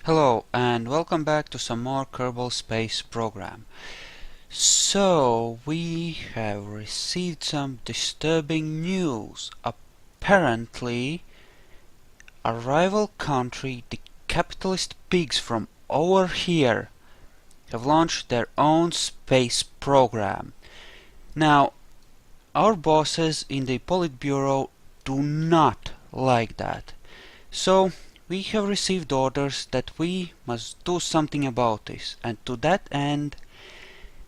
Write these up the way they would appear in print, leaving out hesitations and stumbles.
Hello and welcome back to some more Kerbal Space program. So we have received some disturbing news. Apparently a rival country, the capitalist pigs from over here, have launched their own space program. Now our bosses in the Politburo do not like that. So we have received orders that we must do something about this, and to that end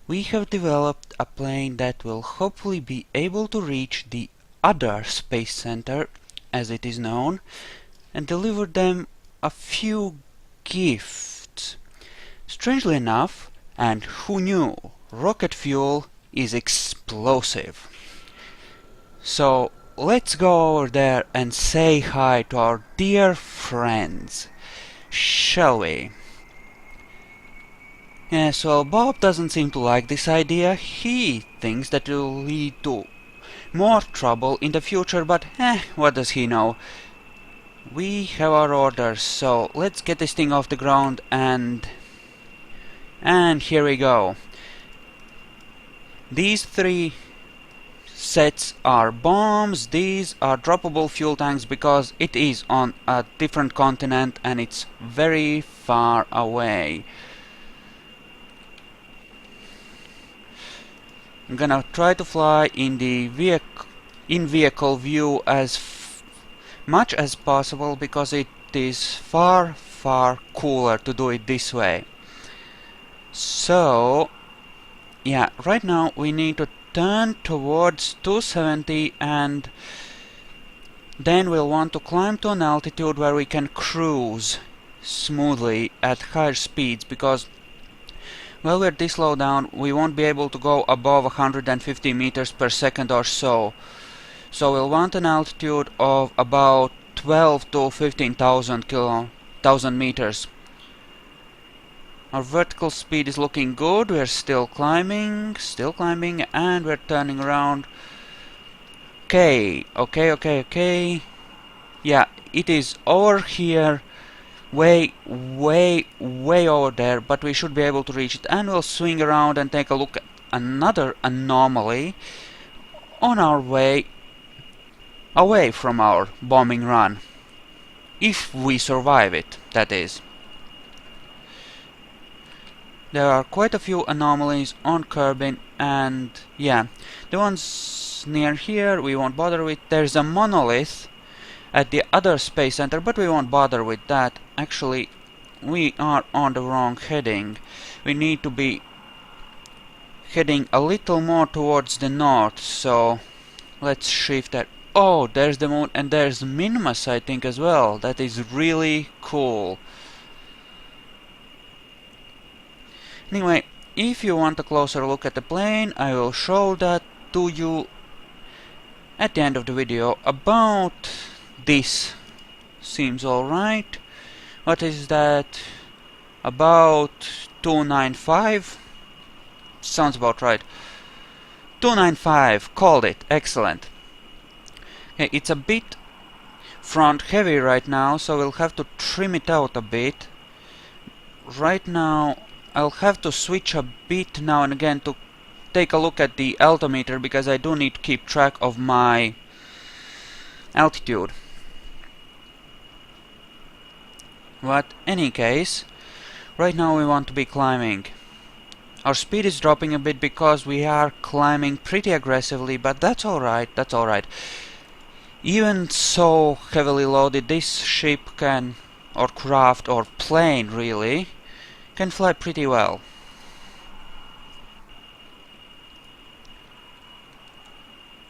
we have developed a plane that will hopefully be able to reach the other space center, as it is known, and deliver them a few gifts. Strangely enough, and who knew, rocket fuel is explosive. So let's go over there and say hi to our dear friends, shall we? Yes, well, Bob doesn't seem to like this idea. He thinks that it will lead to more trouble in the future, but what does he know? We have our orders, so let's get this thing off the ground and here we go. These three sets are bombs, these are droppable fuel tanks because it is on a different continent and it's very far away. I'm gonna try to fly in the vehicle view as much as possible because it is far cooler to do it this way. So yeah, right now we need to turn towards 270 and then we'll want to climb to an altitude where we can cruise smoothly at higher speeds, because while we're this low down we won't be able to go above 150 meters per second or so. So we'll want an altitude of about 12 to 15,000 meters. Our vertical speed is looking good, we're still climbing, and we're turning around. Okay. Yeah, it is over here, way over there, but we should be able to reach it, and we'll swing around and take a look at another anomaly on our way away from our bombing run. If we survive it, that is. There are quite a few anomalies on Kerbin, and yeah, the ones near here we won't bother with. There's a monolith at the other space center, but we won't bother with that. Actually, we are on the wrong heading. We need to be heading a little more towards the north, so let's shift that. Oh, there's the moon, and there's Minimus, I think, as well. That is really cool. Anyway, if you want a closer look at the plane, I will show that to you at the end of the video. About this seems alright. What is that? About 295? Sounds about right. 295, called it. Excellent. Okay, it's a bit front heavy right now, so we'll have to trim it out a bit. Right now I'll have to switch a bit now and again to take a look at the altimeter, because I do need to keep track of my altitude. But any case, right now we want to be climbing. Our speed is dropping a bit because we are climbing pretty aggressively, but that's alright, Even so heavily loaded, this ship can, or craft, or plane really, can fly pretty well.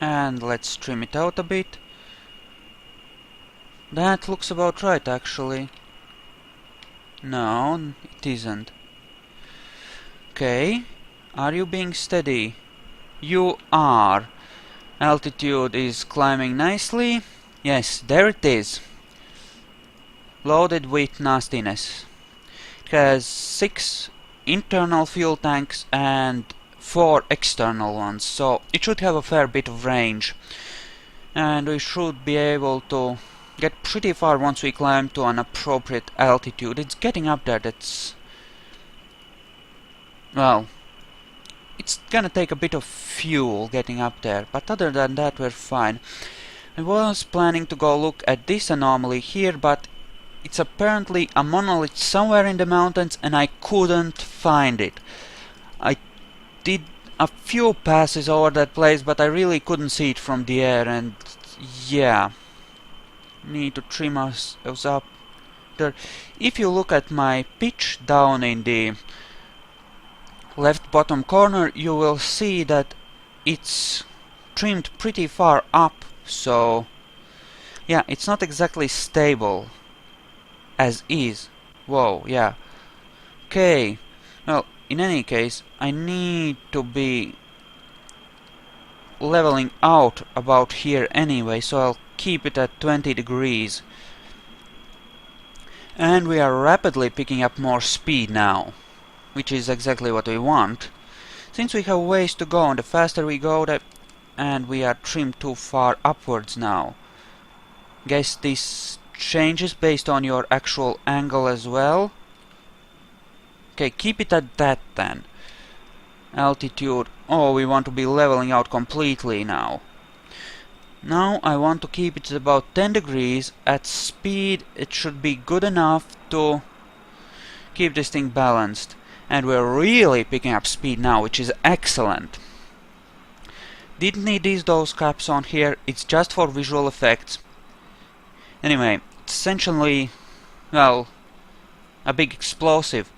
And let's trim it out a bit. That looks about right, actually. No, it isn't. Okay, are you being steady? You are. Altitude is climbing nicely. Yes, there it is. Loaded with nastiness. It has 6 internal fuel tanks and 4 external ones, so it should have a fair bit of range. And we should be able to get pretty far once we climb to an appropriate altitude. It's getting up there, that's... well, it's gonna take a bit of fuel getting up there, but other than that we're fine. I was planning to go look at this anomaly here, but it's apparently a monolith somewhere in the mountains and I couldn't find it. I did a few passes over that place, but I really couldn't see it from the air, and yeah, need to trim us up there. If you look at my pitch down in the left bottom corner, you will see that it's trimmed pretty far up, so yeah, it's not exactly stable as is. Whoa, yeah. Okay, well, in any case, I need to be leveling out about here anyway, so I'll keep it at 20 degrees. And we are rapidly picking up more speed now, which is exactly what we want. Since we have ways to go, and the faster we go, and we are trimmed too far upwards now. Guess this changes based on your actual angle as well. Okay, keep it at that then. Altitude. Oh, we want to be leveling out completely now. Now I want to keep it at about 10 degrees. At speed it should be good enough to keep this thing balanced. And we're really picking up speed now, which is excellent. Didn't need those caps on here, it's just for visual effects. Anyway, it's essentially, well, a big explosive.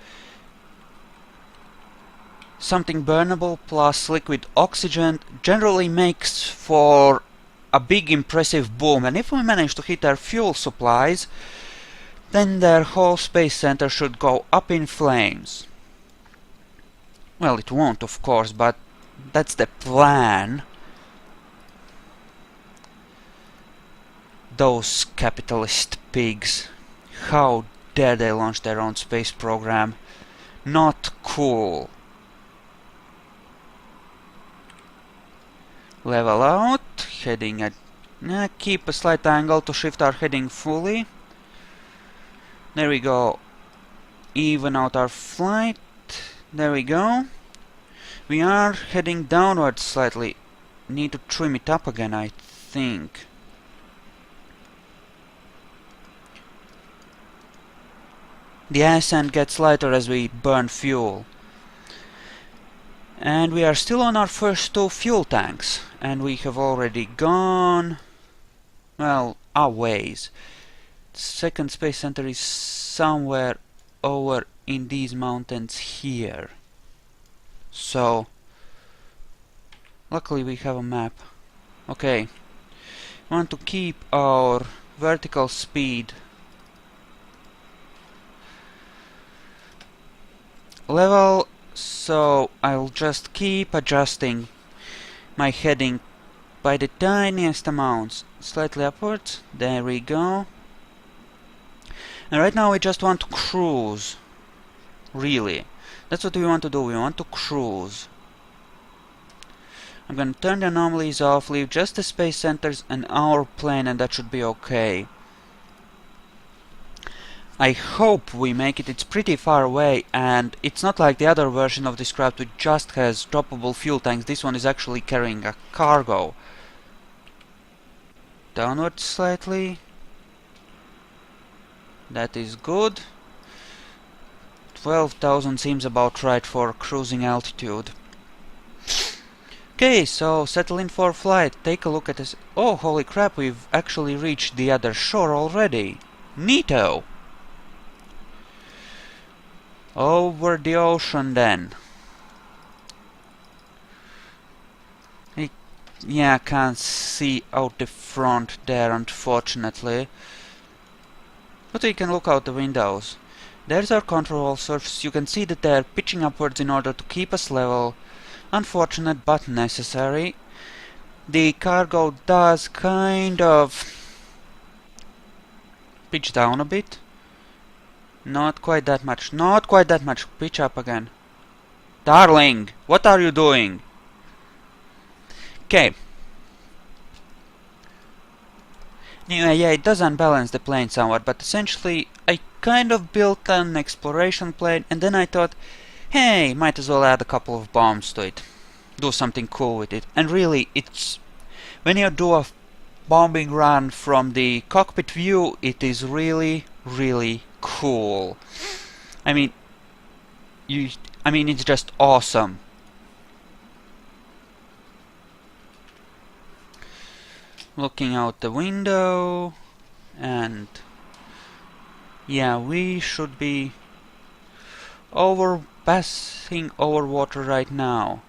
Something burnable plus liquid oxygen generally makes for a big impressive boom, and if we manage to hit their fuel supplies, then their whole space center should go up in flames. Well, it won't, of course, but that's the plan. Those capitalist pigs. How dare they launch their own space program? Not cool. Level out, heading at... keep a slight angle to shift our heading fully. There we go. Even out our flight. There we go. We are heading downwards slightly. Need to trim it up again, I think. The ascent gets lighter as we burn fuel. And we are still on our first 2 fuel tanks. And we have already gone... well, a ways. The second space center is somewhere over in these mountains here. So... luckily we have a map. Okay. We want to keep our vertical speed level, so I'll just keep adjusting my heading by the tiniest amounts, slightly upwards. There we go. And right now we just want to cruise. Really, that's what we want to do. We want to cruise. I'm gonna turn the anomalies off, leave just the space centers and our plane, and that should be okay. I hope we make it. It's pretty far away, and it's not like the other version of this craft which just has droppable fuel tanks. This one is actually carrying a cargo. Downward slightly. That is good. 12,000 seems about right for cruising altitude. Okay, so settle in for flight. Take a look at this. Oh, holy crap, we've actually reached the other shore already. Neato! Over the ocean then. Yeah, can't see out the front there, unfortunately. But we can look out the windows. There's our control surface. You can see that they're pitching upwards in order to keep us level. Unfortunate, but necessary. The cargo does kind of pitch down a bit. Not quite that much. Not quite that much. Pitch up again. Darling, what are you doing? Okay. Yeah, it does unbalance the plane somewhat, but essentially I kind of built an exploration plane and then I thought, hey, might as well add a couple of bombs to it. Do something cool with it. And really, it's when you do a bombing run from the cockpit view, it is really, really cool. I mean, it's just awesome. Looking out the window, and yeah, we should be passing over water right now.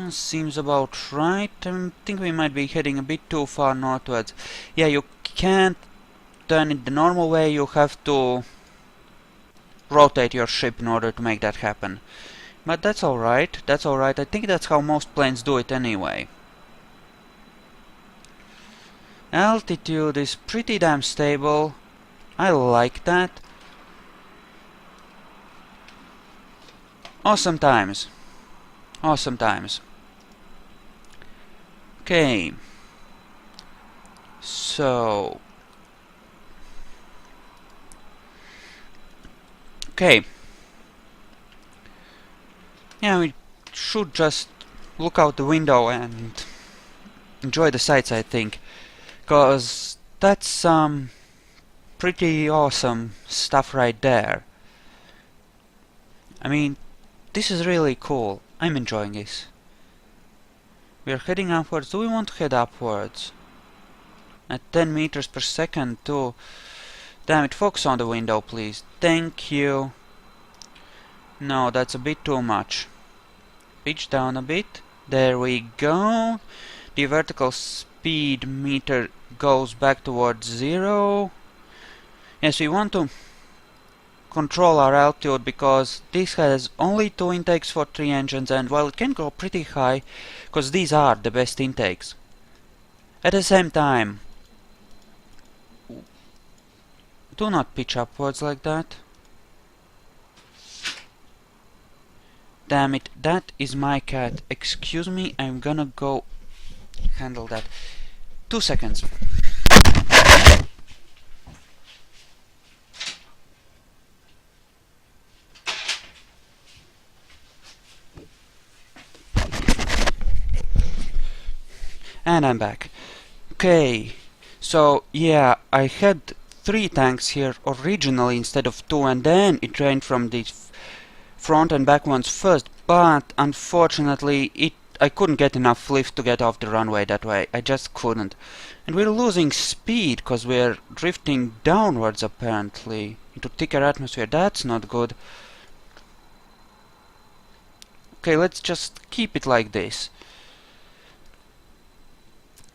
Seems about right. I think we might be heading a bit too far northwards. Yeah, you can't turn it the normal way, you have to rotate your ship in order to make that happen. But that's alright, that's alright. I think that's how most planes do it anyway. Altitude is pretty damn stable. I like that. Awesome times. Awesome times. Okay. So... okay. Yeah, we should just look out the window and enjoy the sights, I think. Cause that's some pretty awesome stuff right there. I mean, this is really cool. I'm enjoying this. We are heading upwards. Do we want to head upwards? At 10 meters per second too. Damn it, focus on the window, please. Thank you. No, that's a bit too much. Pitch down a bit. There we go. The vertical speed meter goes back towards 0. Yes, we want to control our altitude because this has only 2 intakes for 3 engines, and while it can go pretty high, because these are the best intakes. At the same time, do not pitch upwards like that. Damn it, that is my cat. Excuse me, I'm gonna go handle that. 2 seconds. And I'm back. Okay, so yeah, I had 3 tanks here originally instead of 2, and then it drained from the front and back ones first, but unfortunately I couldn't get enough lift to get off the runway that way. I just couldn't. And we're losing speed because we're drifting downwards apparently into thicker atmosphere. That's not good. Okay, let's just keep it like this.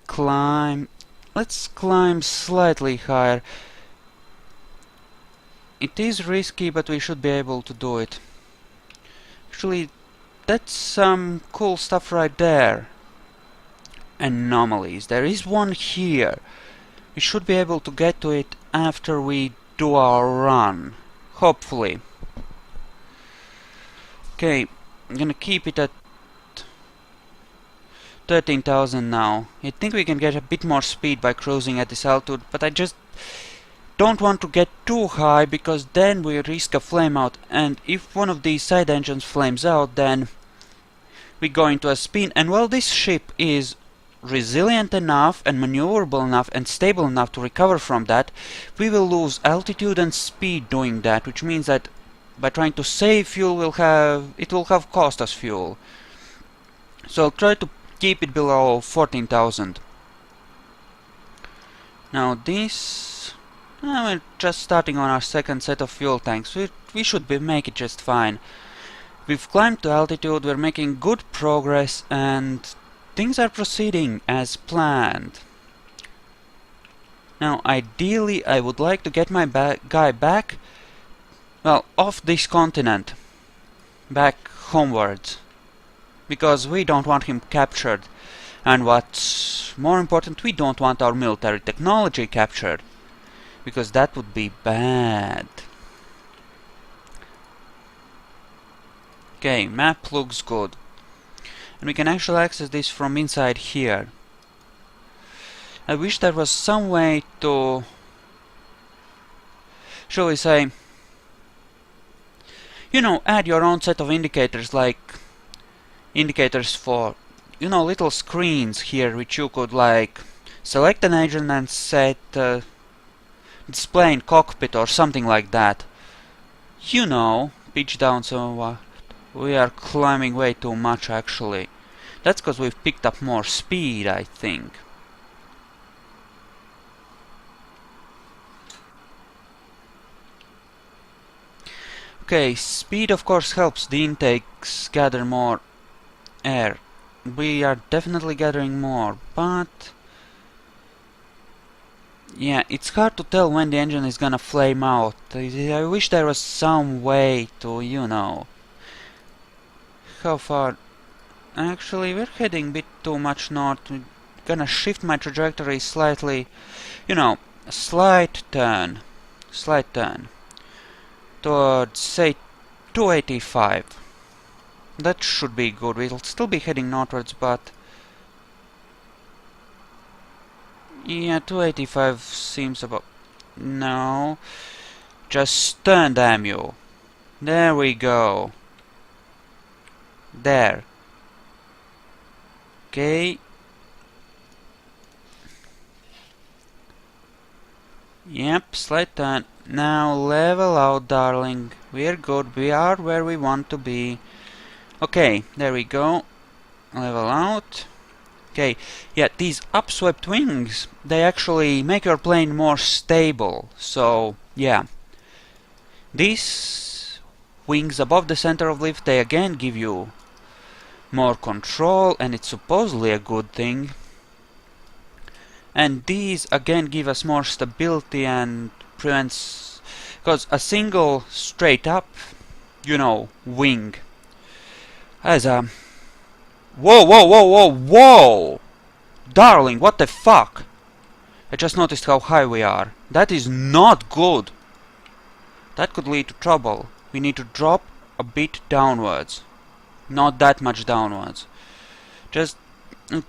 Climb. Let's climb slightly higher. It is risky, but we should be able to do it. Actually, that's some cool stuff right there. Anomalies. There is one here. We should be able to get to it after we do our run. Hopefully. Okay, I'm gonna keep it at 13,000 now. I think we can get a bit more speed by cruising at this altitude, but I just don't want to get too high because then we risk a flame out, and if one of these side engines flames out, then we go into a spin. And while this ship is resilient enough and maneuverable enough and stable enough to recover from that, we will lose altitude and speed doing that, which means that by trying to save fuel it will have cost us fuel. So I'll try to keep it below 14,000. Now this... we're just starting on our second set of fuel tanks. We should make it just fine. We've climbed to altitude, we're making good progress, and things are proceeding as planned. Now ideally I would like to get my guy back, well, off this continent, back homewards, because we don't want him captured, and what's more important, we don't want our military technology captured, because that would be bad. Okay, map looks good. And we can actually access this from inside here. I wish there was some way to, shall we say, add your own set of indicators, like indicators for, little screens here, which you could, like, select an agent and set display in cockpit or something like that. Pitch down somewhat. We are climbing way too much, actually. That's because we've picked up more speed, I think. Okay, speed of course helps the intakes gather more air. We are definitely gathering more, but yeah, it's hard to tell when the engine is gonna flame out. I wish there was some way to, how far. Actually, we're heading a bit too much north. We're gonna shift my trajectory slightly. A slight turn. Towards, say, 285. That should be good. We'll still be heading northwards, but yeah, 285 seems about... No. Just turn, damn you. There we go. There. Okay. Yep, slight turn. Now level out, darling. We're good. We are where we want to be. Okay, there we go. Level out. Okay, yeah, these upswept wings, they actually make your plane more stable. So, yeah. These wings above the center of lift, they again give you more control, and it's supposedly a good thing. And these again give us more stability and prevents... Because a single straight up, wing has a... Whoa, whoa, whoa, whoa, whoa! Darling, what the fuck? I just noticed how high we are. That is not good. That could lead to trouble. We need to drop a bit downwards. Not that much downwards. Just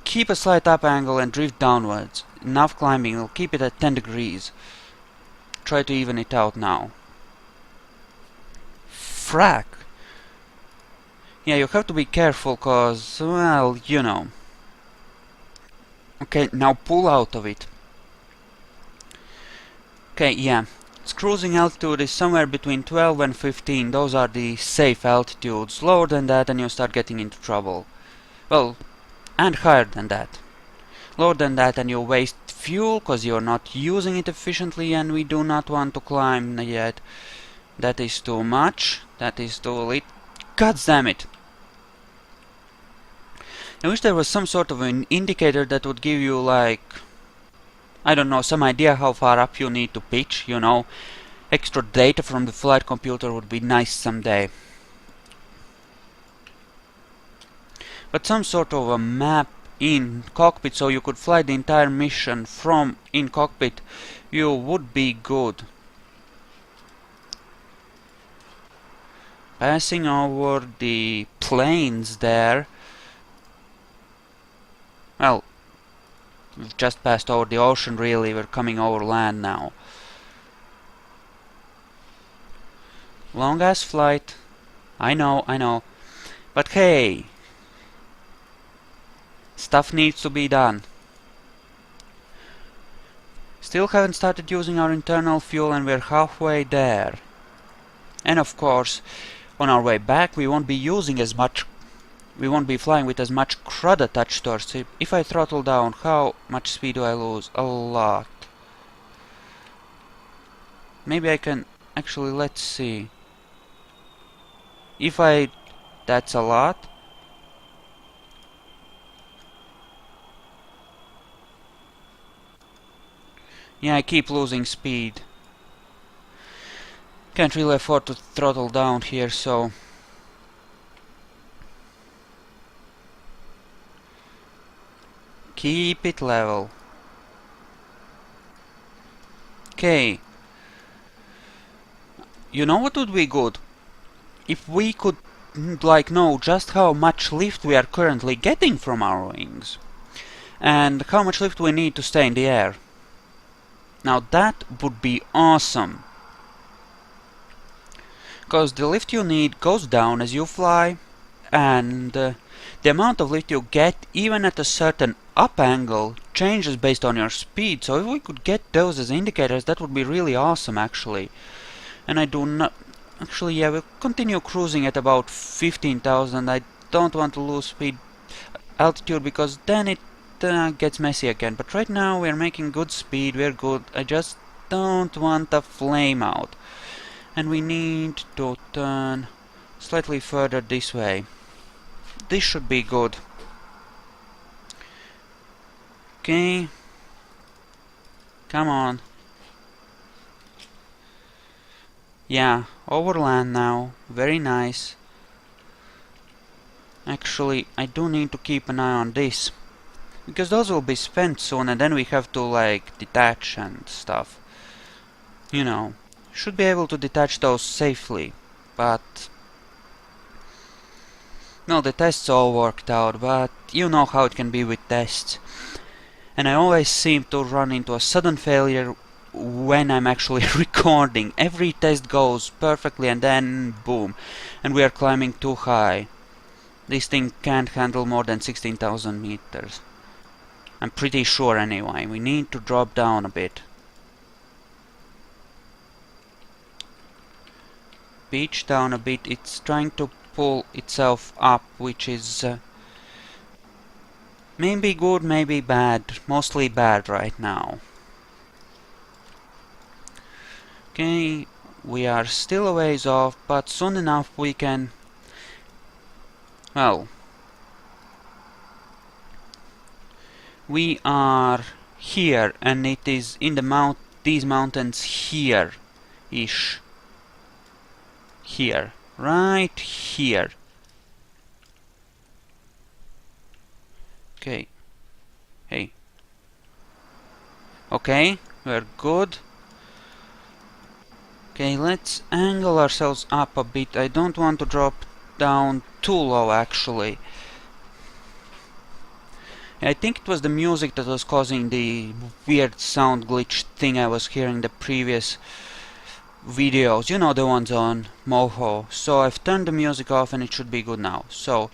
keep a slight up angle and drift downwards. Enough climbing, we'll keep it at 10 degrees. Try to even it out now. Frack! Yeah, you have to be careful, cause, well, Okay, now pull out of it. Okay, yeah. Its cruising altitude is somewhere between 12 and 15. Those are the safe altitudes. Lower than that and you start getting into trouble. Well, and higher than that. Lower than that and you waste fuel because you're not using it efficiently, and we do not want to climb yet. That is too much. That is too late. God damn it! I wish there was some sort of an indicator that would give you, like, I don't know, some idea how far up you need to pitch, Extra data from the flight computer would be nice someday. But some sort of a map in cockpit so you could fly the entire mission from in cockpit, you would be good. Passing over the plains there. Well, we've just passed over the ocean, really. We're coming over land now. Long ass flight. I know. But hey, stuff needs to be done. Still haven't started using our internal fuel and we're halfway there. And of course, on our way back we won't be using as much... We won't be flying with as much crud attached to our ship. If I throttle down, how much speed do I lose? A lot. Maybe I can... Actually, let's see. If I... That's a lot. Yeah, I keep losing speed. Can't really afford to throttle down here, so... Keep it level. Okay. You know what would be good? If we could, know just how much lift we are currently getting from our wings. and how much lift we need to stay in the air. Now that would be awesome, because the lift you need goes down as you fly, and the amount of lift you get even at a certain up angle changes based on your speed. So if we could get those as indicators, that would be really awesome actually. And I do not actually, yeah, we'll continue cruising at about 15,000. I don't want to lose speed altitude because then it gets messy again. But right now we're making good speed, we're good. I just don't want a flame out. And we need to turn slightly further this way. This should be good. Okay. Come on. Yeah, overland now. Very nice. Actually, I do need to keep an eye on this, because those will be spent soon and then we have to like detach and stuff. You know, should be able to detach those safely, but no, the tests all worked out, but you know how it can be with tests. And I always seem to run into a sudden failure when I'm actually recording. Every test goes perfectly and then boom, and we are climbing too high. This thing can't handle more than 16,000 meters. I'm pretty sure anyway. We need to drop down a bit. Pitch down a bit. It's trying to pull itself up, which is maybe good, maybe bad. Mostly bad right now. Okay, we are still a ways off, but soon enough we can... Well, we are here, and it is in the these mountains here-ish. Here. Right here. Okay. Hey. Okay, we're good. Okay, let's angle ourselves up a bit. I don't want to drop down too low actually. I think it was the music that was causing the weird sound glitch thing I was hearing the previous videos. You know, the ones on Moho. So I've turned the music off and it should be good now. So,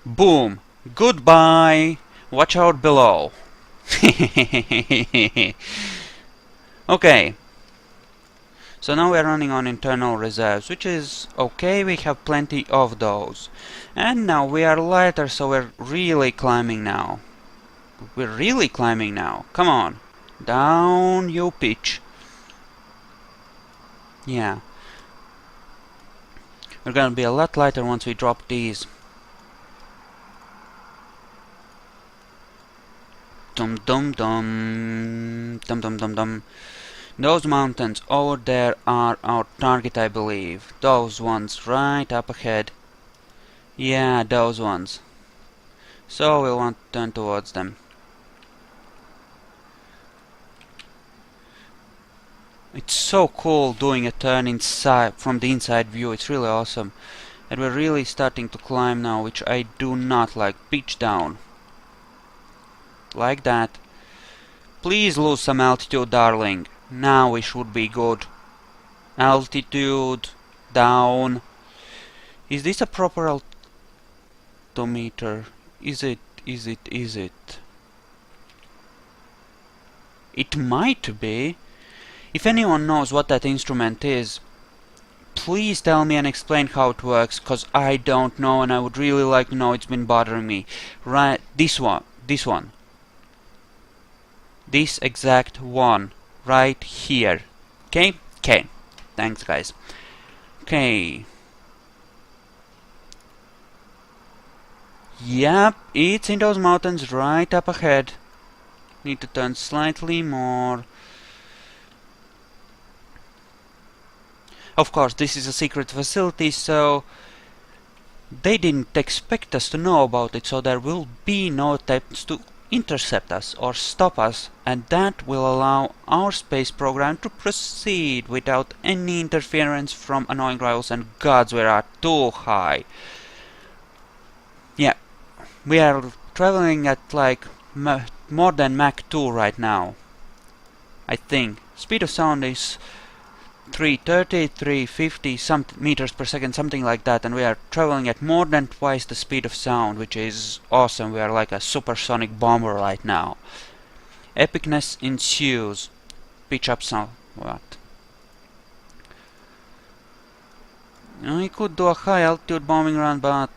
boom! Goodbye! Watch out below! Okay. So now we're running on internal reserves, which is okay, we have plenty of those. And now we are lighter, so we're really climbing now. We're really climbing now. Come on. Down you pitch. Yeah. We're gonna be a lot lighter once we drop these. Dum dum dum. Dum dum dum dum. Those mountains over there are our target, I believe. Those ones right up ahead. Yeah, those ones. So we'll want to turn towards them. It's so cool doing a turn inside from the inside view. It's really awesome. And we're really starting to climb now, which I do not like. Pitch down. Like that. Please lose some altitude, darling. Now we should be good. Altitude down. Is this a proper altimeter? Is it? It might be. If anyone knows what that instrument is, please tell me and explain how it works, cause I don't know and I would really like to know. It's been bothering me. Right, this one. This exact one. Right here. Okay? Okay. Thanks, guys. Okay. Yep, it's in those mountains right up ahead. Need to turn slightly more. Of course, this is a secret facility, so they didn't expect us to know about it, so there will be no attempts to intercept us or stop us, and that will allow our space program to proceed without any interference from annoying rivals and gods. We are too high. Yeah, we are traveling at like more than Mach 2 right now. I think. Speed of sound is 330, 350 meters per second, something like that, and we are traveling at more than twice the speed of sound, which is awesome. We are like a supersonic bomber right now. Epicness ensues. Pitch up somewhat. We could do a high altitude bombing run, but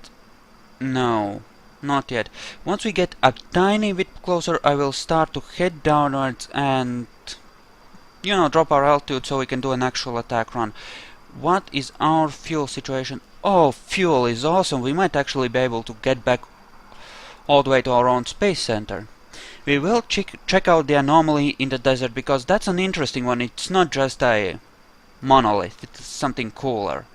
no, not yet. Once we get a tiny bit closer, I will start to head downwards and, you know, drop our altitude so we can do an actual attack run. What is our fuel situation? Oh, fuel is awesome. We might actually be able to get back all the way to our own space center. We will check out the anomaly in the desert, because that's an interesting one. It's not just a monolith, it's something cooler.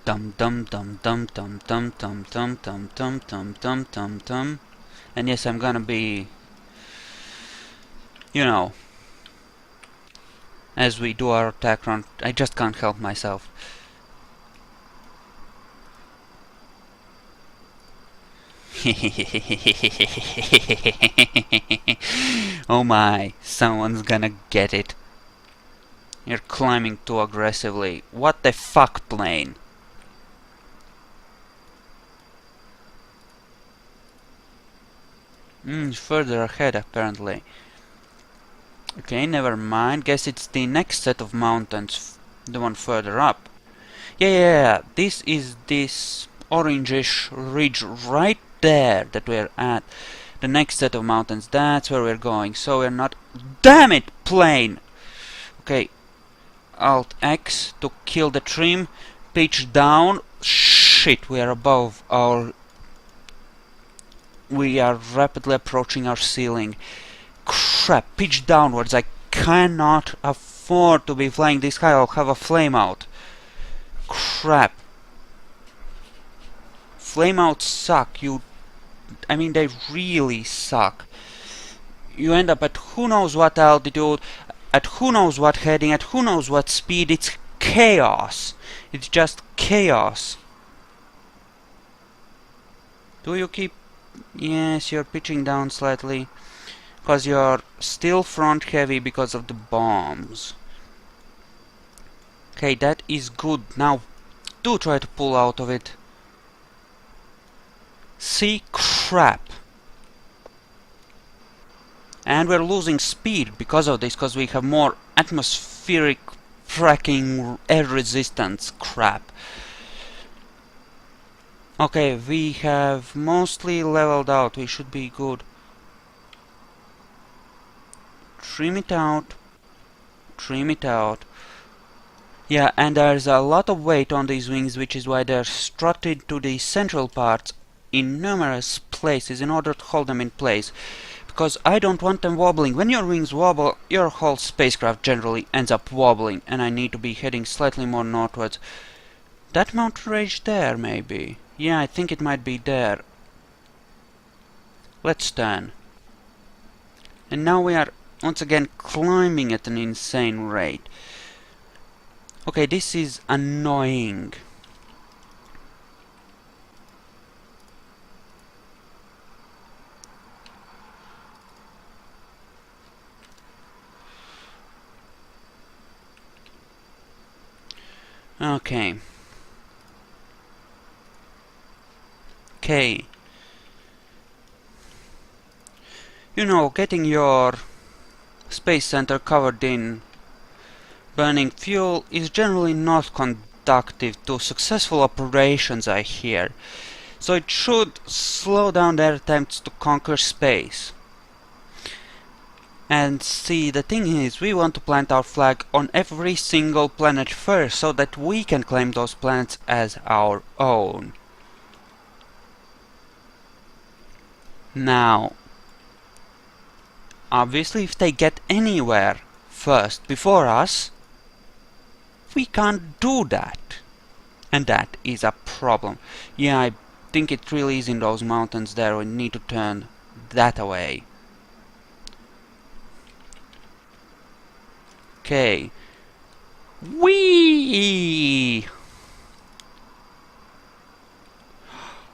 Dum dum dum dum dum dum dum dum dum dum dum dum dum dum. And yes, I'm gonna be, you know, as we do our attack run, I just can't help myself. Oh my, someone's gonna get it. You're climbing too aggressively. What the fuck, plane? Further ahead, apparently. Okay, never mind. Guess it's the next set of mountains, the one further up. Yeah. This is this orangish ridge right there that we're at. The next set of mountains, that's where we're going. So we're not... Damn it, plane! Okay, Alt X to kill the trim. Pitch down. Shit, we are above our... We are rapidly approaching our ceiling. Crap, pitch downwards. I cannot afford to be flying this high. I'll have a flame out. Crap. Flameouts suck. I mean, they really suck. You end up at who knows what altitude, at who knows what heading, at who knows what speed. It's chaos. It's just chaos. Do you keep... Yes, you're pitching down slightly, because you're still front heavy because of the bombs. Okay, that is good. Now, do try to pull out of it. See? Crap. And we're losing speed because of this, because we have more atmospheric fracking air resistance. Crap. Okay, we have mostly leveled out. We should be good. Trim it out. Trim it out. Yeah, and there's a lot of weight on these wings, which is why they're strutted to the central parts in numerous places in order to hold them in place. Because I don't want them wobbling. When your wings wobble, your whole spacecraft generally ends up wobbling, and I need to be heading slightly more northwards. That mountain range there, maybe? Yeah, I think it might be there. Let's turn. And now we are once again climbing at an insane rate. Okay, this is annoying. Okay. Okay. You know, getting your space center covered in burning fuel is generally not conducive to successful operations, I hear. So it should slow down their attempts to conquer space. And see, the thing is, we want to plant our flag on every single planet first, so that we can claim those planets as our own. Now, obviously, if they get anywhere first before us, we can't do that. And that is a problem. Yeah, I think it really is in those mountains there. We need to turn that away. Okay. Whee!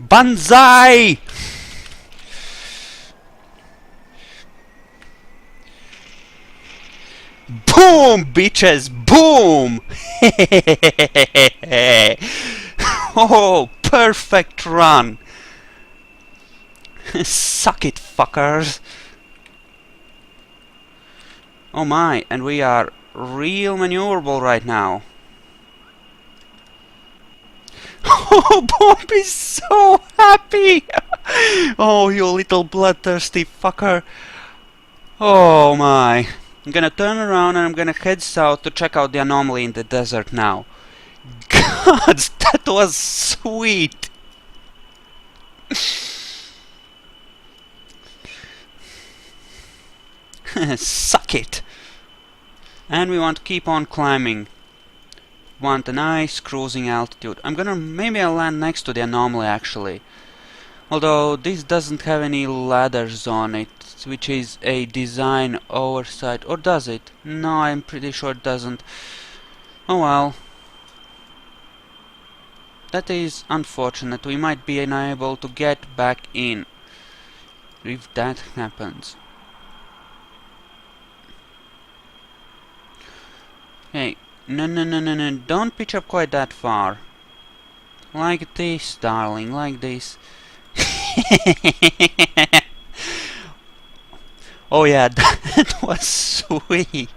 Banzai! Boom, bitches! Boom! Oh, perfect run! Suck it, fuckers! Oh my, and we are real maneuverable right now. Oh, Bomb is so happy! Oh, you little bloodthirsty fucker! Oh my. I'm gonna turn around and I'm gonna head south to check out the anomaly in the desert now. Gods, that was sweet! Suck it! And we want to keep on climbing. want a nice cruising altitude. Maybe I'll land next to the anomaly actually. Although this doesn't have any ladders on it, which is a design oversight. Or does it? No, I'm pretty sure it doesn't. Oh well. That is unfortunate. We might be unable to get back in if that happens. Hey, no, don't pitch up quite that far. Like this, darling, like this. Oh yeah, that was sweet.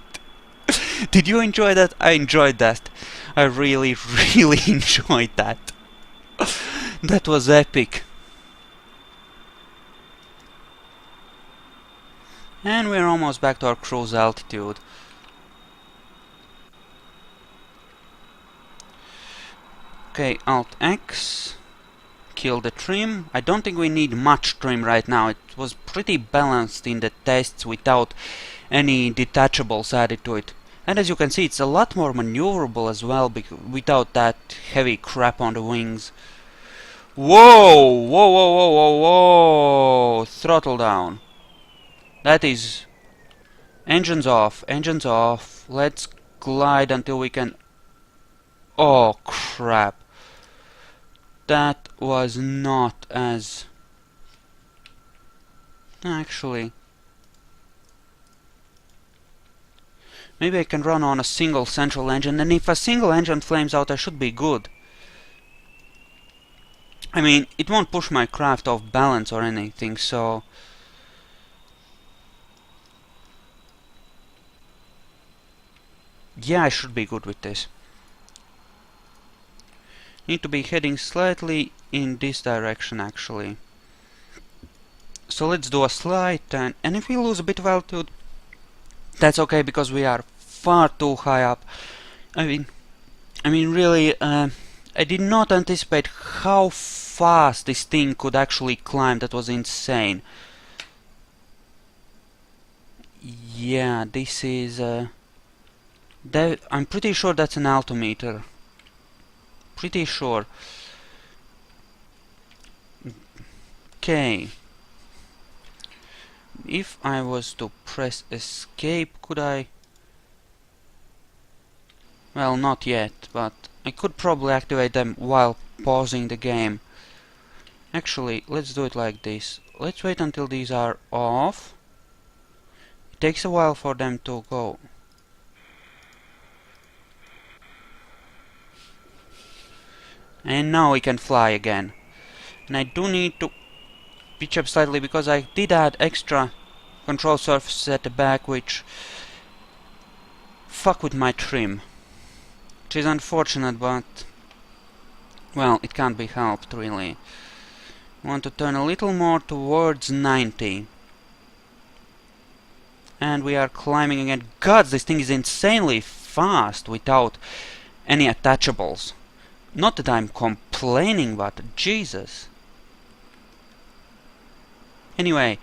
Did you enjoy that? I enjoyed that. I really enjoyed that. That was epic. And we're almost back to our cruise altitude. Okay, Alt X. Kill the trim. I don't think we need much trim right now. It was pretty balanced in the tests without any detachables added to it. And as you can see, it's a lot more maneuverable as well without that heavy crap on the wings. Whoa! Throttle down. That is... Engines off, engines off. Let's glide until we can... Oh, crap. That was not as... Actually... Maybe I can run on a single central engine, and if a single engine flames out, I should be good. I mean, it won't push my craft off balance or anything, so... Yeah, I should be good with this. Need to be heading slightly in this direction, actually. So let's do a slight turn, and if we lose a bit of altitude, that's okay, because we are far too high up. I mean really, I did not anticipate how fast this thing could actually climb. That was insane. Yeah, this is... I'm pretty sure that's an altimeter. Pretty sure. Okay. If I was to press escape, could I... Well, not yet, but I could probably activate them while pausing the game. Actually, let's do it like this. Let's wait until these are off. It takes a while for them to go. And now we can fly again. And I do need to pitch up slightly because I did add extra control surfaces at the back, which fuck with my trim. Which is unfortunate, but well, it can't be helped really. I want to turn a little more towards 90. And we are climbing again. God, this thing is insanely fast without any attachables. Not that I'm complaining, but Jesus. Anyway,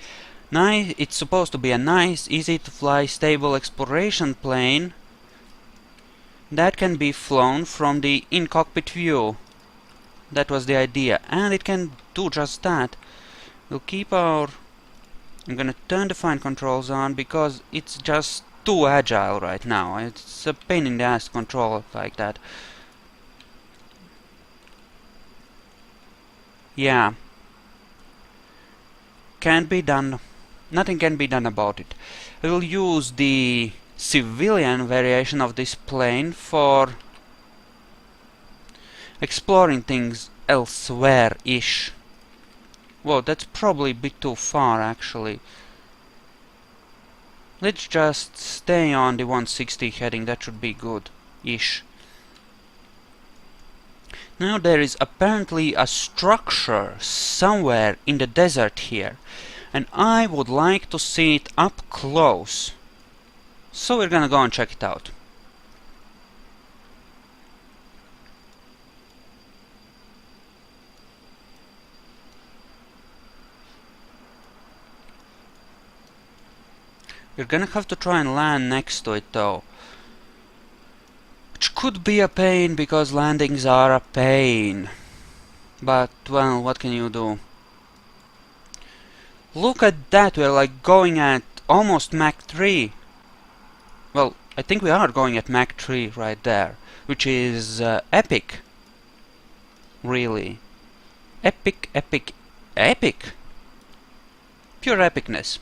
it's supposed to be a nice, easy to fly, stable exploration plane that can be flown from the in-cockpit view. That was the idea, and it can do just that. We'll keep our... I'm gonna turn the fine controls on because it's just too agile right now. It's a pain in the ass to control like that. Yeah. Can't be done. Nothing can be done about it. I will use the civilian variation of this plane for exploring things elsewhere-ish. Whoa, that's probably a bit too far, actually. Let's just stay on the 160 heading, that should be good-ish. Now there is apparently a structure somewhere in the desert here, and I would like to see it up close. So we're gonna go and check it out. We're gonna have to try and land next to it though. Which could be a pain because landings are a pain. But, well, what can you do? Look at that, we're like going at almost Mach 3. Well, I think we are going at Mach 3 right there, which is epic. Really. Epic, epic, epic! Pure epicness.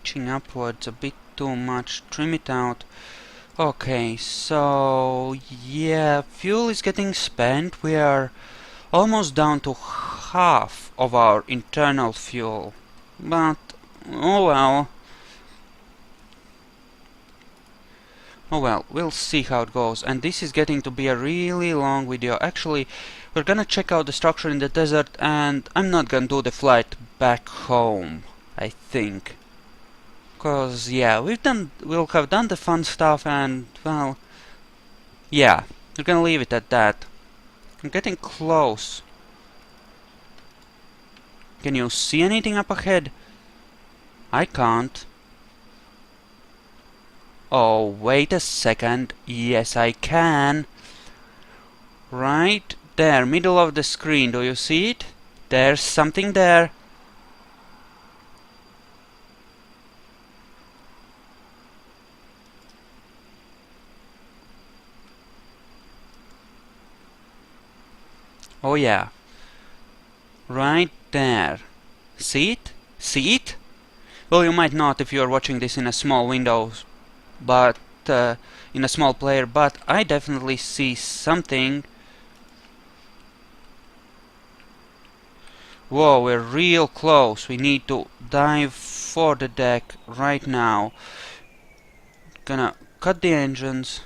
Pitching upwards a bit too much, trim it out. Okay, so yeah, fuel is getting spent. We are almost down to half of our internal fuel. But, oh well. Oh well, we'll see how it goes. And this is getting to be a really long video. Actually, we're gonna check out the structure in the desert, and I'm not gonna do the flight back home, I think. Cause yeah, we'll have done the fun stuff, and well, yeah, we're gonna leave it at that. I'm getting close. Can you see anything up ahead? I can't. Oh, wait a second. Yes, I can. Right there, middle of the screen. Do you see it? There's something there. Oh yeah. Right there. See it? See it? Well, you might not if you are watching this in a small window, but in a small player, but I definitely see something. Whoa, we're real close. We need to dive for the deck right now. Gonna cut the engines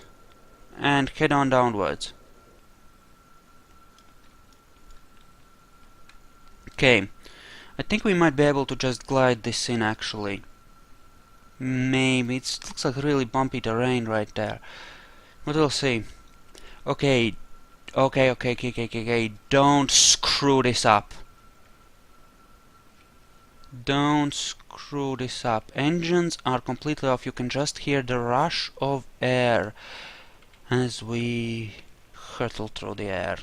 and head on downwards. Okay, I think we might be able to just glide this in actually. Maybe. It looks like really bumpy terrain right there. But we'll see. Okay, okay. Don't screw this up. Don't screw this up. Engines are completely off. You can just hear the rush of air as we hurtle through the air.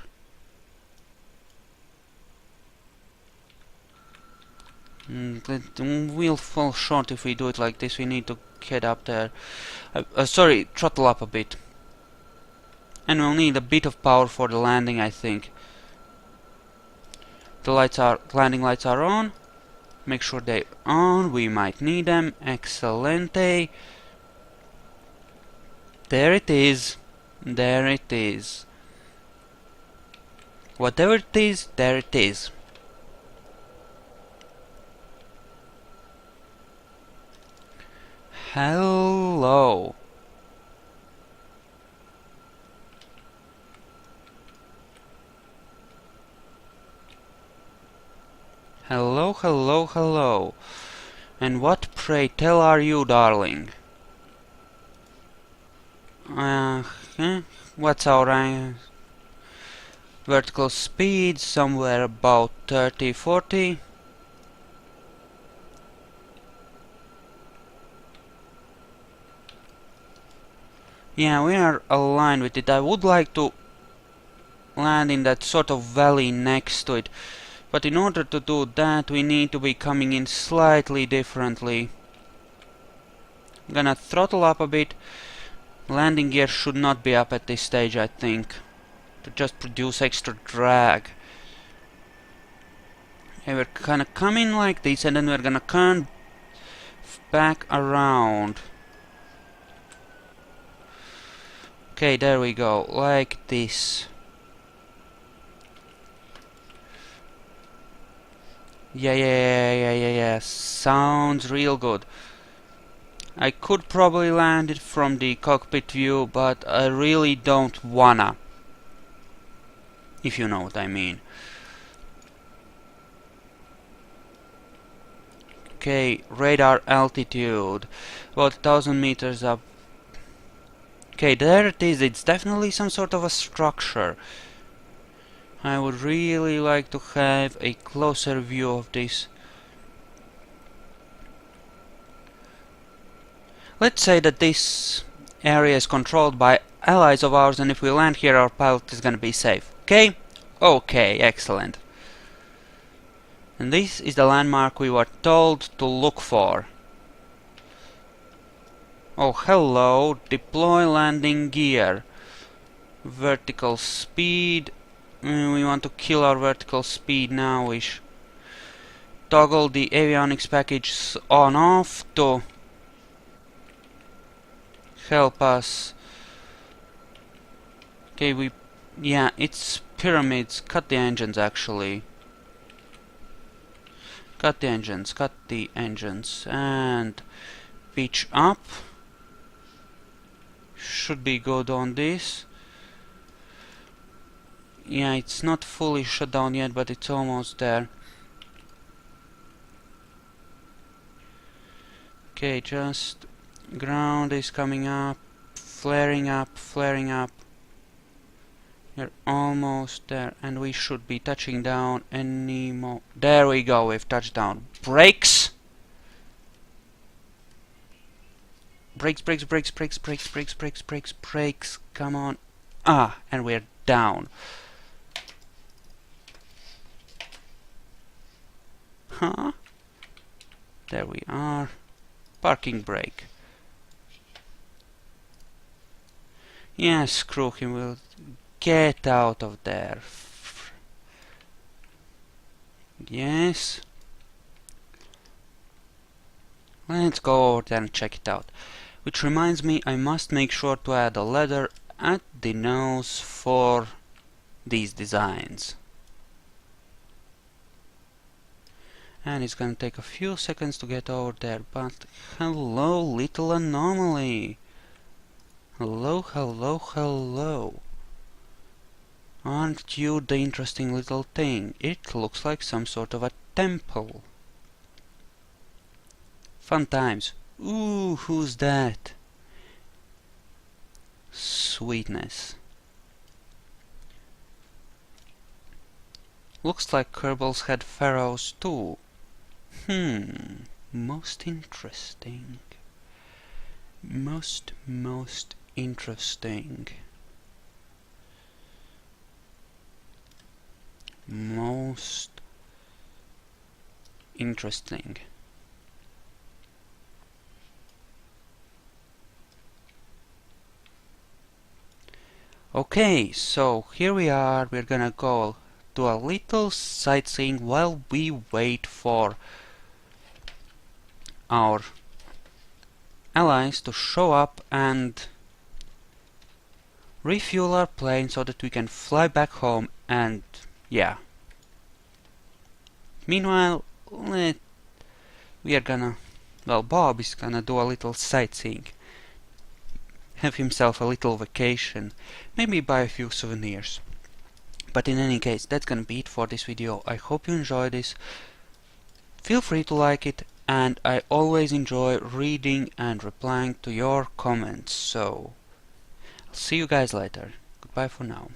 We'll fall short if we do it like this. We need to head up there. Sorry, throttle up a bit. And we'll need a bit of power for the landing, I think. The landing lights are on. Make sure they're on. We might need them. Excelente. There it is. There it is. Whatever it is, there it is. Hello. Hello, hello, hello. And what, pray tell, are you, darling? What's our vertical speed? Somewhere about 30, 40. Yeah, we are aligned with it. I would like to land in that sort of valley next to it. But in order to do that, we need to be coming in slightly differently. I'm gonna throttle up a bit. Landing gear should not be up at this stage, I think, to just produce extra drag. Okay, we're gonna come in like this, and then we're gonna turn back around. Okay, there we go, like this. Yeah. Sounds real good. I could probably land it from the cockpit view, but I really don't wanna. If you know what I mean. Okay, radar altitude. About 1000 meters up. Okay, there it is. It's definitely some sort of a structure. I would really like to have a closer view of this. Let's say that this area is controlled by allies of ours, and if we land here our pilot is gonna be safe. Okay? Okay, excellent. And this is the landmark we were told to look for. Oh, hello. Deploy landing gear. Vertical speed. We want to kill our vertical speed now. We toggle the avionics package on off to help us. Okay, yeah, it's pyramids. Cut the engines actually. Cut the engines, and pitch up. Should be good on this. Yeah, it's not fully shut down yet, but it's almost there. Okay, just ground is coming up, flaring up, flaring up. We're almost there, and we should be touching down any more. There we go, we've touched down. Brakes! Brakes, brakes, brakes, brakes, brakes, brakes, brakes, brakes, brakes, come on. Ah, and we're down. Huh? There we are. Parking brake. Yeah, screw him, we'll get out of there. Yes. Let's go over there and check it out. Which reminds me, I must make sure to add a ladder at the nose for these designs. And it's gonna take a few seconds to get over there, but hello, little anomaly. Hello, hello, hello. Aren't you the interesting little thing? It looks like some sort of a temple. Fun times. Ooh, who's that? Sweetness. Looks like Kerbals had pharaohs too. Most interesting. Most interesting. Most interesting. Okay, so here we are. We're gonna go do a little sightseeing while we wait for our allies to show up and refuel our plane so that we can fly back home. And yeah, meanwhile we are gonna, well, Bob is gonna do a little sightseeing, have himself a little vacation, maybe buy a few souvenirs. But in any case, that's gonna be it for this video. I hope you enjoyed this. Feel free to like it, and I always enjoy reading and replying to your comments. So I'll see you guys later. Goodbye for now.